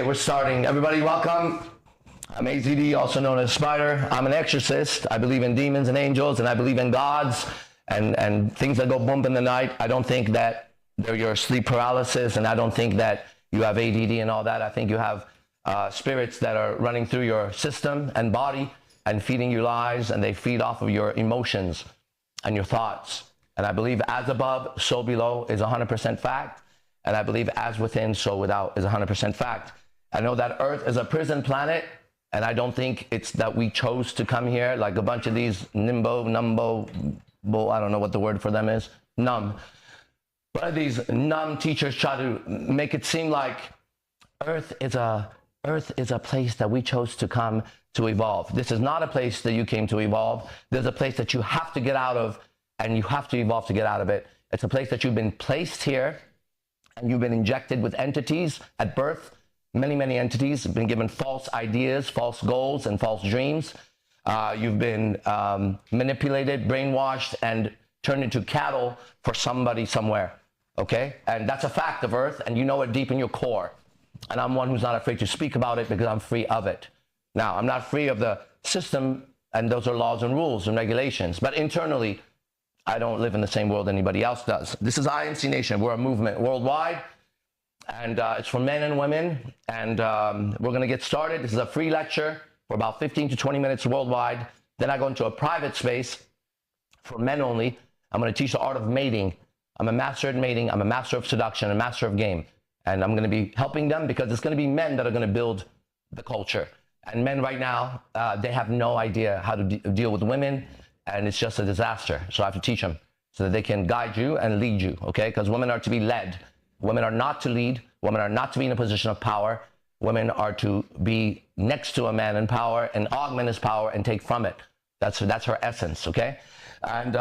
Okay, we're starting. Everybody, welcome. I'm AZD, also known as Spider. I'm an exorcist. I believe in demons and angels, and I believe in gods and things that go bump in the night. I don't think that they're your sleep paralysis, and I don't think that you have ADD and all that. I think you have spirits that are running through your system and body and feeding you lies, and they feed off of your emotions and your thoughts. And I believe as above, so below is 100% fact. And I believe as within, so without is 100% fact. I know that Earth is a prison planet, and I don't think it's that we chose to come here like a bunch of these numbo, I don't know what the word for them is, numb. But these numb teachers try to make it seem like Earth is a place that we chose to come to evolve. This is not a place that you came to evolve. There's a place that you have to get out of, and you have to evolve to get out of it. It's a place that you've been placed here, and you've been injected with entities at birth. Many entities have been given false ideas, false goals, and false dreams. You've been manipulated, brainwashed, and turned into cattle for somebody somewhere, okay? And that's a fact of Earth, and you know it deep in your core. And I'm one who's not afraid to speak about it because I'm free of it. Now, I'm not free of the system, and those are laws and rules and regulations, but internally, I don't live in the same world anybody else does. This is INC Nation. We're a movement worldwide, and it's for men and women, and we're going to get started. This is a free lecture for about 15 to 20 minutes worldwide. Then I go into a private space for men only. I'm going to teach the art of mating. I'm a master at mating. I'm a master of seduction, a master of game, and I'm going to be helping them because it's going to be men that are going to build the culture. And men right now, they have no idea how to deal with women, and it's just a disaster. So I have to teach them so that they can guide you and lead you, okay? Because women are to be led. Women are not to lead. Women are not to be in a position of power. Women are to be next to a man in power and augment his power and take from it. That's her essence, okay? And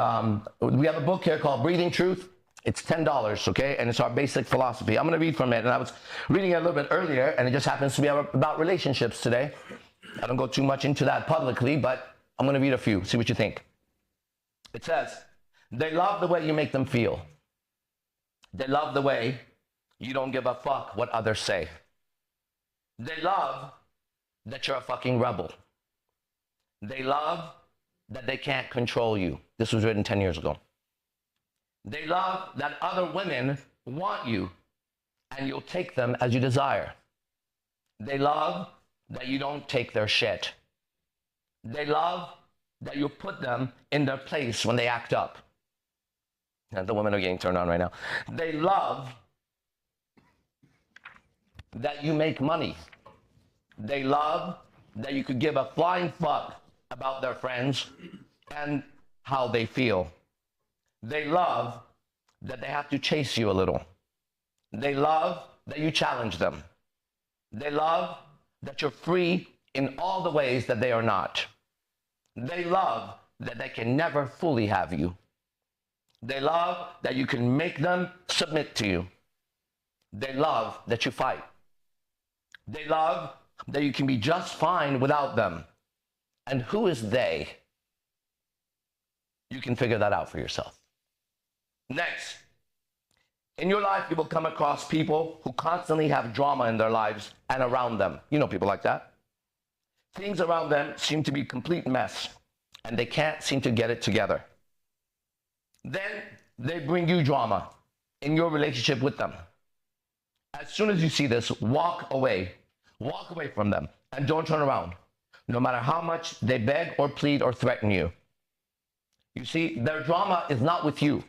we have a book here called Breathing Truth. It's $10, okay? And it's our basic philosophy. I'm going to read from it. And I was reading it a little bit earlier, and it just happens to be about relationships today. I don't go too much into that publicly, but I'm going to read a few, see what you think. It says, they love the way you make them feel. They love the way you don't give a fuck what others say. They love that you're a fucking rebel. They love that they can't control you. This was written 10 years ago. They love that other women want you and you'll take them as you desire. They love that you don't take their shit. They love that you put them in their place when they act up. And the women are getting turned on right now. They love that you make money. They love that you could give a flying fuck about their friends and how they feel. They love that they have to chase you a little. They love that you challenge them. They love that you're free in all the ways that they are not. They love that they can never fully have you. They love that you can make them submit to you. They love that you fight. They love that you can be just fine without them. And who is they? You can figure that out for yourself. Next, in your life, you will come across people who constantly have drama in their lives and around them. You know people like that. Things around them seem to be a complete mess, and they can't seem to get it together. Then they bring you drama in your relationship with them. As soon as you see this, walk away from them, and don't turn around, no matter how much they beg or plead or threaten you. You see, their drama is not with you.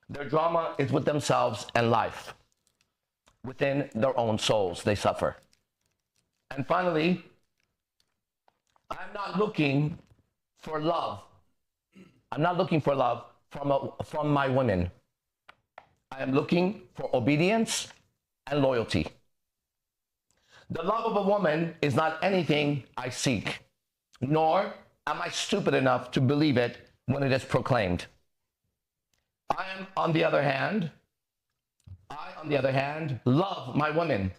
Their drama is with themselves and life. Within their own souls, they suffer. And finally, I'm not looking for love. I'm not looking for love from my women. I am looking for obedience and loyalty. The love of a woman is not anything I seek, nor am I stupid enough to believe it when it is proclaimed. I, on the other hand, love my women,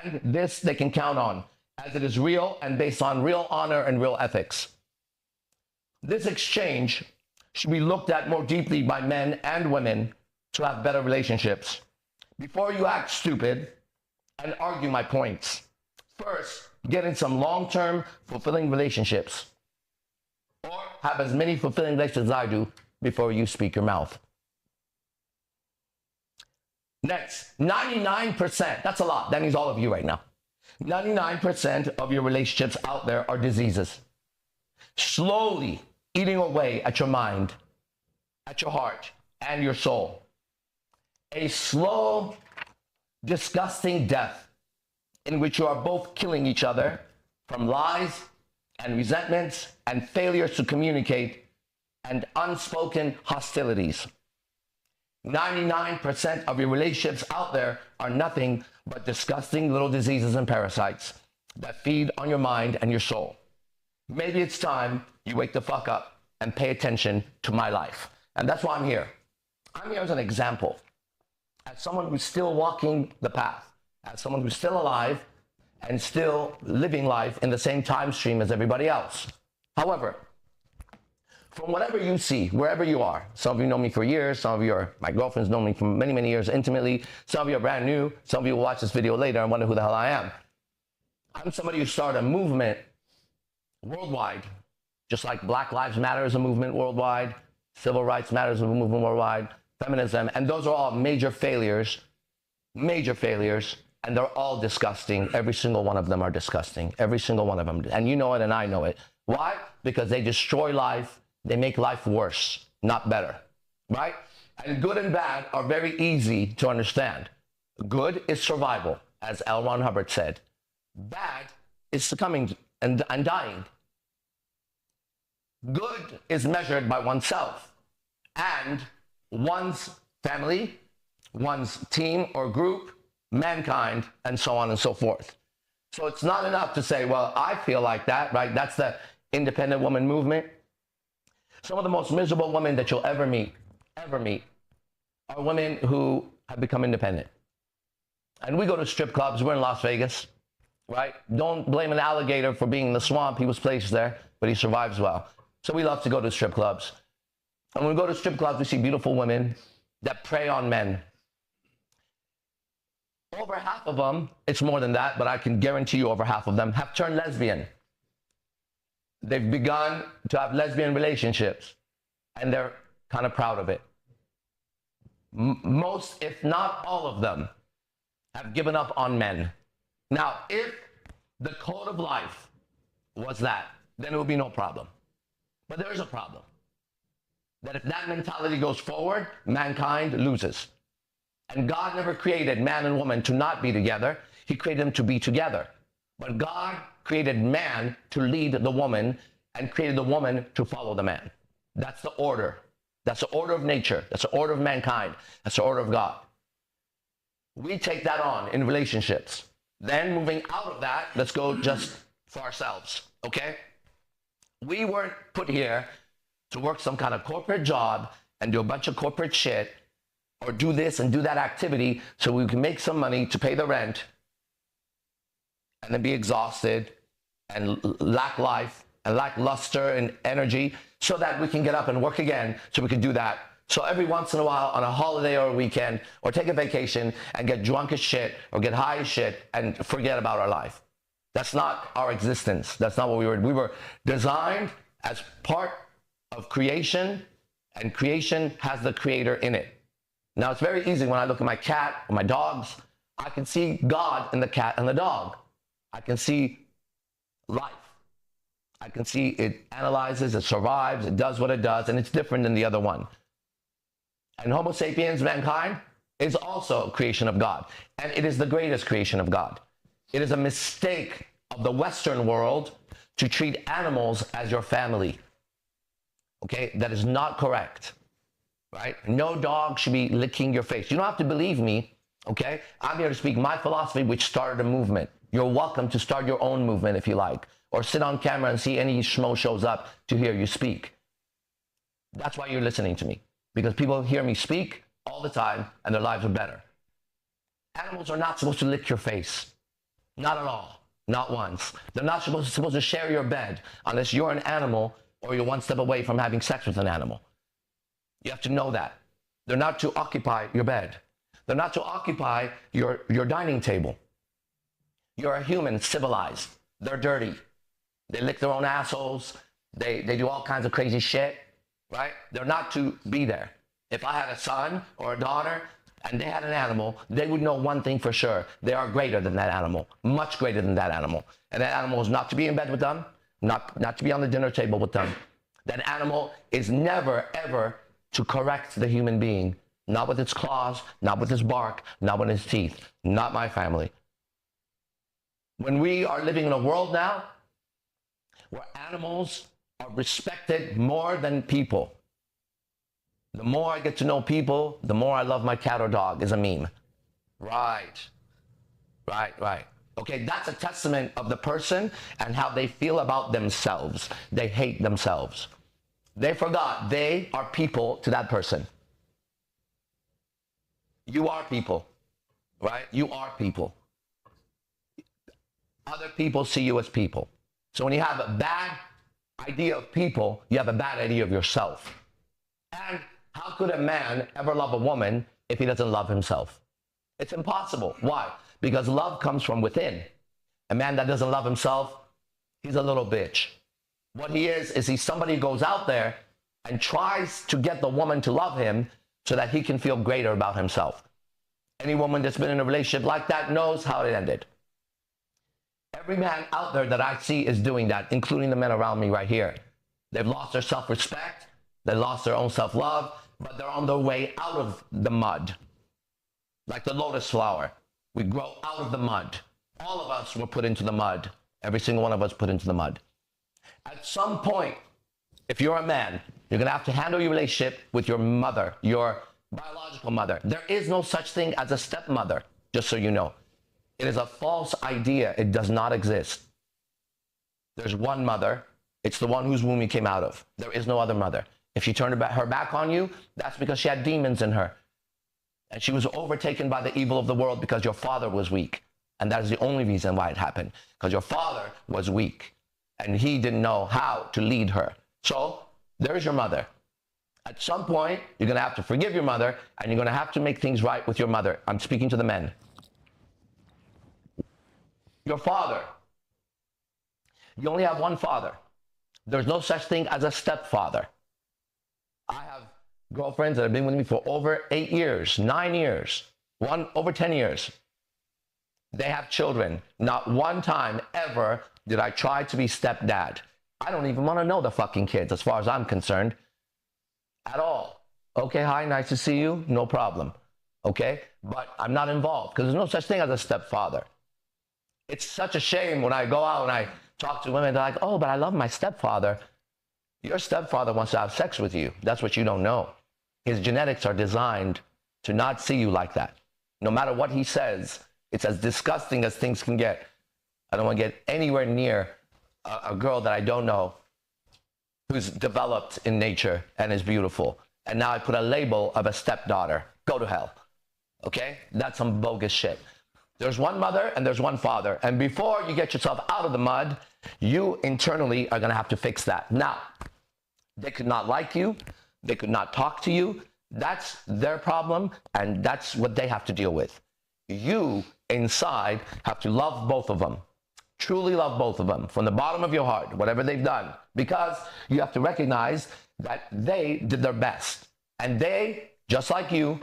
and this they can count on, as it is real and based on real honor and real ethics. This exchange should be looked at more deeply by men and women to have better relationships. Before you act stupid and argue my points. First, get in some long-term fulfilling relationships, or have as many fulfilling relationships as I do before you speak your mouth. Next, 99%, that's a lot. That means all of you right now. 99% of your relationships out there are diseases, slowly eating away at your mind, at your heart, and your soul. A slow, disgusting death in which you are both killing each other from lies and resentments and failures to communicate and unspoken hostilities. 99% of your relationships out there are nothing but disgusting little diseases and parasites that feed on your mind and your soul. Maybe it's time you wake the fuck up and pay attention to my life. And that's why I'm here. I'm here as an example, as someone who's still walking the path, as someone who's still alive and still living life in the same time stream as everybody else. However, from whatever you see, wherever you are, some of you know me for years, some of you are, my girlfriends know me for many, many years intimately, some of you are brand new, some of you will watch this video later and wonder who the hell I am. I'm somebody who started a movement worldwide, just like Black Lives Matter is a movement worldwide, Civil Rights Matter is a movement worldwide, feminism, and those are all major failures, and they're all disgusting. Every single one of them are disgusting, every single one of them, and you know it and I know it. Why? Because they destroy life. They make life worse, not better, right? And good and bad are very easy to understand. Good is survival, as L. Ron Hubbard said. Bad is succumbing and dying. Good is measured by oneself and one's family, one's team or group, mankind, and so on and so forth. So it's not enough to say, well, I feel like that, right? That's the independent woman movement. Some of the most miserable women that you'll ever meet, are women who have become independent. And we go to strip clubs. We're in Las Vegas, right? Don't blame an alligator for being in the swamp. He was placed there, but he survives well. So we love to go to strip clubs. And when we go to strip clubs, we see beautiful women that prey on men. Over half of them, it's more than that, but I can guarantee you over half of them have turned lesbian. They've begun to have lesbian relationships, and they're kind of proud of it. Most, if not all of them, have given up on men. Now, if the code of life was that, then it would be no problem. But there is a problem. That if that mentality goes forward, mankind loses. And God never created man and woman to not be together. He created them to be together. But God created man to lead the woman and created the woman to follow the man. That's the order. That's the order of nature. That's the order of mankind. That's the order of God. We take that on in relationships. Then moving out of that, let's go just for ourselves, okay? We weren't put here to work some kind of corporate job and do a bunch of corporate shit or do this and do that activity so we can make some money to pay the rent and then be exhausted and lack life and lack luster and energy so that we can get up and work again so we can do that. So every once in a while on a holiday or a weekend or take a vacation and get drunk as shit or get high as shit and forget about our life. That's not our existence. That's not what we were. We were designed as part of creation, and creation has the creator in it. Now it's very easy when I look at my cat or my dogs, I can see God in the cat and the dog. I can see life. I can see it analyzes, it survives, it does what it does, and it's different than the other one. And Homo sapiens, mankind, is also a creation of God. And it is the greatest creation of God. It is a mistake of the Western world to treat animals as your family. Okay? That is not correct. Right? No dog should be licking your face. You don't have to believe me. Okay? I'm here to speak my philosophy, which started a movement. You're welcome to start your own movement if you like, or sit on camera and see any schmo shows up to hear you speak. That's why you're listening to me, because people hear me speak all the time and their lives are better. Animals are not supposed to lick your face. Not at all. Not once. They're not supposed to share your bed unless you're an animal or you're one step away from having sex with an animal. You have to know that. They're not to occupy your bed. They're not to occupy your dining table. You're a human, civilized. They're dirty. They lick their own assholes. They do all kinds of crazy shit, right? They're not to be there. If I had a son or a daughter and they had an animal, they would know one thing for sure. They are greater than that animal, much greater than that animal. And that animal is not to be in bed with them, not to be on the dinner table with them. That animal is never, ever to correct the human being. Not with its claws, not with its bark, not with its teeth. Not my family. When we are living in a world now where animals are respected more than people, the more I get to know people, the more I love my cat or dog is a meme. Right. Okay, that's a testament of the person and how they feel about themselves. They hate themselves. They forgot they are people to that person. You are people, right? You are people. Other people see you as people. So when you have a bad idea of people, you have a bad idea of yourself. And how could a man ever love a woman if he doesn't love himself? It's impossible. Why? Because love comes from within. A man that doesn't love himself, he's a little bitch. What he is he's somebody who goes out there and tries to get the woman to love him so that he can feel greater about himself. Any woman that's been in a relationship like that knows how it ended. Every man out there that I see is doing that, including the men around me right here. They've lost their self-respect, they lost their own self-love, but they're on their way out of the mud. Like the lotus flower, we grow out of the mud. All of us were put into the mud. Every single one of us put into the mud. At some point, if you're a man, you're going to have to handle your relationship with your mother, your biological mother. There is no such thing as a stepmother, just so you know. It is a false idea. It does not exist. There's one mother. It's the one whose womb you came out of. There is no other mother. If she turned her back on you, that's because she had demons in her. And she was overtaken by the evil of the world because your father was weak. And that is the only reason why it happened. Because your father was weak. And he didn't know how to lead her. So, there's your mother. At some point, you're going to have to forgive your mother, and you're going to have to make things right with your mother. I'm speaking to the men. Your father. You only have one father. There's no such thing as a stepfather. I have girlfriends that have been with me for over 8 years, 9 years, one over 10 years. They have children. Not one time ever did I try to be stepdad. I don't even want to know the fucking kids as far as I'm concerned. At all. Okay, hi, nice to see you. No problem. Okay? But I'm not involved because there's no such thing as a stepfather. It's such a shame when I go out and I talk to women, they're like, oh, but I love my stepfather. Your stepfather wants to have sex with you. That's what you don't know. His genetics are designed to not see you like that. No matter what he says, it's as disgusting as things can get. I don't want to get anywhere near a girl that I don't know who's developed in nature and is beautiful. And now I put a label of a stepdaughter. Go to hell. Okay? That's some bogus shit. There's one mother and there's one father. And before you get yourself out of the mud, you internally are going to have to fix that. Now, they could not like you. They could not talk to you. That's their problem, and that's what they have to deal with. You, inside, have to love both of them. Truly love both of them from the bottom of your heart, whatever they've done. Because you have to recognize that they did their best. And they, just like you,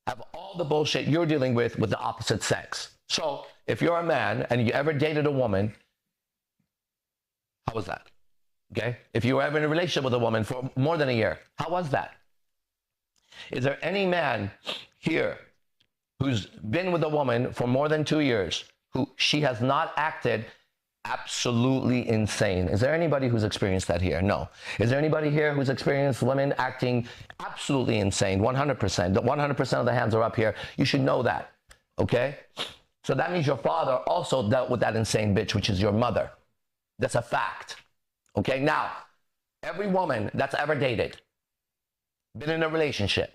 have all the bullshit you're dealing with the opposite sex. So if you're a man and you ever dated a woman, how was that? Okay? If you were ever in a relationship with a woman for more than a year, how was that? Is there any man here who's been with a woman for more than 2 years who she has not acted absolutely insane? Is there anybody who's experienced that here? No. Is there anybody here who's experienced women acting absolutely insane? 100%. 100% of the hands are up here. You should know that. Okay? So that means your father also dealt with that insane bitch, which is your mother. That's a fact. Okay? Now, every woman that's ever dated, been in a relationship,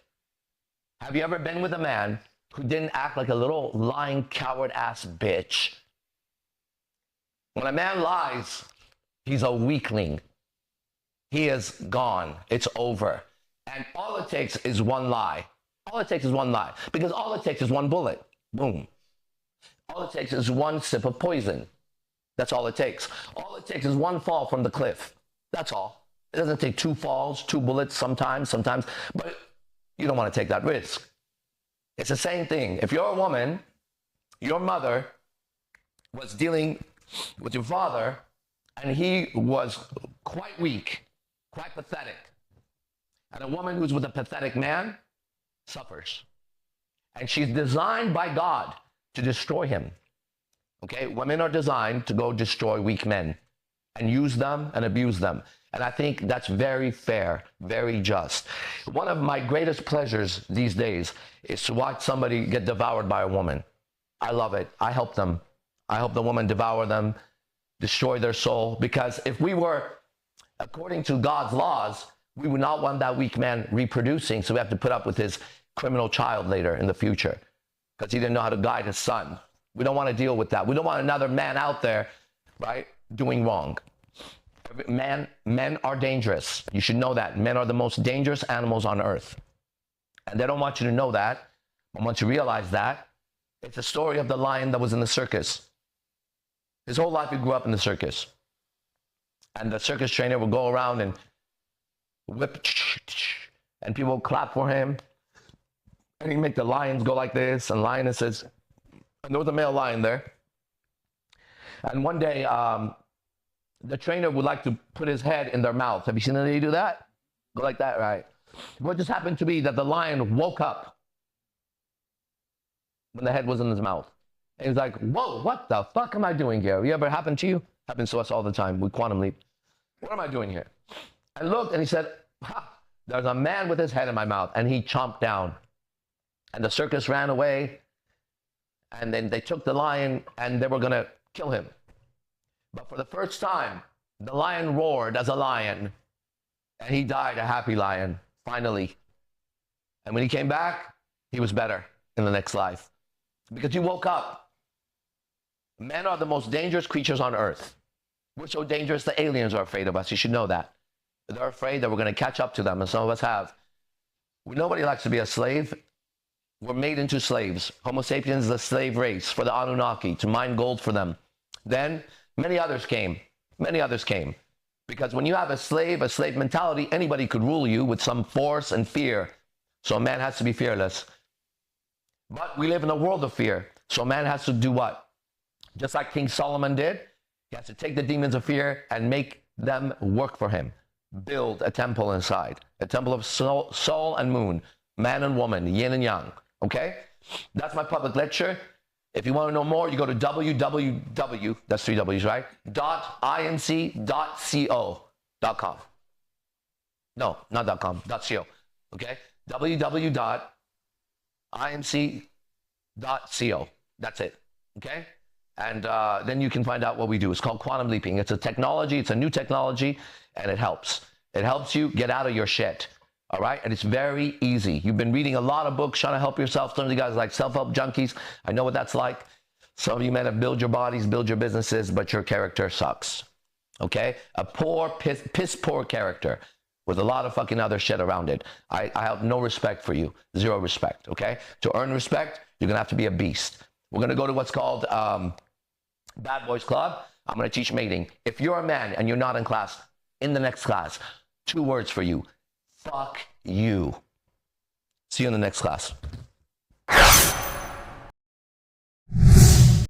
have you ever been with a man who didn't act like a little lying coward ass bitch? When a man lies, he's a weakling. He is gone. It's over. And all it takes is one lie. All it takes is one lie. Because all it takes is one bullet. Boom. All it takes is one sip of poison. That's all it takes. All it takes is one fall from the cliff. That's all. It doesn't take 2 falls, 2 bullets sometimes, but you don't want to take that risk. It's the same thing. If you're a woman, your mother was dealing with your father, and he was quite weak, quite pathetic. And a woman who's with a pathetic man suffers. And she's designed by God to destroy him. Okay? Women are designed to go destroy weak men and use them and abuse them. And I think that's very fair, very just. One of my greatest pleasures these days is to watch somebody get devoured by a woman. I love it. I help them. I help the woman devour them, destroy their soul. Because if we were, according to God's laws, we would not want that weak man reproducing, so we have to put up with his criminal child later in the future because he didn't know how to guide his son. We don't want to deal with that. We don't want another man out there, right, doing wrong. Men are dangerous. You should know that. Men are the most dangerous animals on earth. And they don't want you to know that. But once you realize that, it's a story of the lion that was in the circus. His whole life he grew up in the circus. And the circus trainer would go around and whip, and people would clap for him. And he'd make the lions go like this, and lionesses. And there was a male lion there. And one day, the trainer would like to put his head in their mouth. Have you seen anybody do that? Go like that, right? What just happened to be that the lion woke up when the head was in his mouth. And he was like, whoa, what the fuck am I doing here? You ever happened to you? Happens to us all the time with Quantum Leap. What am I doing here? I looked and he said, ha, there's a man with his head in my mouth. And he chomped down. And the circus ran away. And then they took the lion and they were going to kill him. But for the first time, the lion roared as a lion. And he died a happy lion, finally. And when he came back, he was better in the next life. Because he woke up. Men are the most dangerous creatures on earth. We're so dangerous the aliens are afraid of us. You should know that. They're afraid that we're going to catch up to them, and some of us have. Nobody likes to be a slave. We're made into slaves. Homo sapiens is a slave race for the Anunnaki, to mine gold for them. Then many others came. Many others came. Because when you have a slave mentality, anybody could rule you with some force and fear. So a man has to be fearless. But we live in a world of fear. So a man has to do what? Just like King Solomon did, he has to take the demons of fear and make them work for him. Build a temple inside. A temple of soul and moon, man and woman, yin and yang. Okay? That's my public lecture. If you want to know more, you go to www, that's 3 W's, right? .inc.co.com. No, not .com, .co. Okay? www.inc.co. That's it. Okay? And then you can find out what we do. It's called quantum leaping. It's a technology. It's a new technology, and it helps. It helps you get out of your shit. All right? And it's very easy. You've been reading a lot of books trying to help yourself. Some of you guys are like self-help junkies. I know what that's like. Some of you men have built your bodies, build your businesses, but your character sucks. Okay? A poor, piss poor character with a lot of fucking other shit around it. I have no respect for you. Zero respect. Okay? To earn respect, you're going to have to be a beast. We're going to go to what's called Bad Boys Club. I'm going to teach mating. If you're a man and you're not in class, in the next class, 2 words for you. Fuck you. See you in the next class.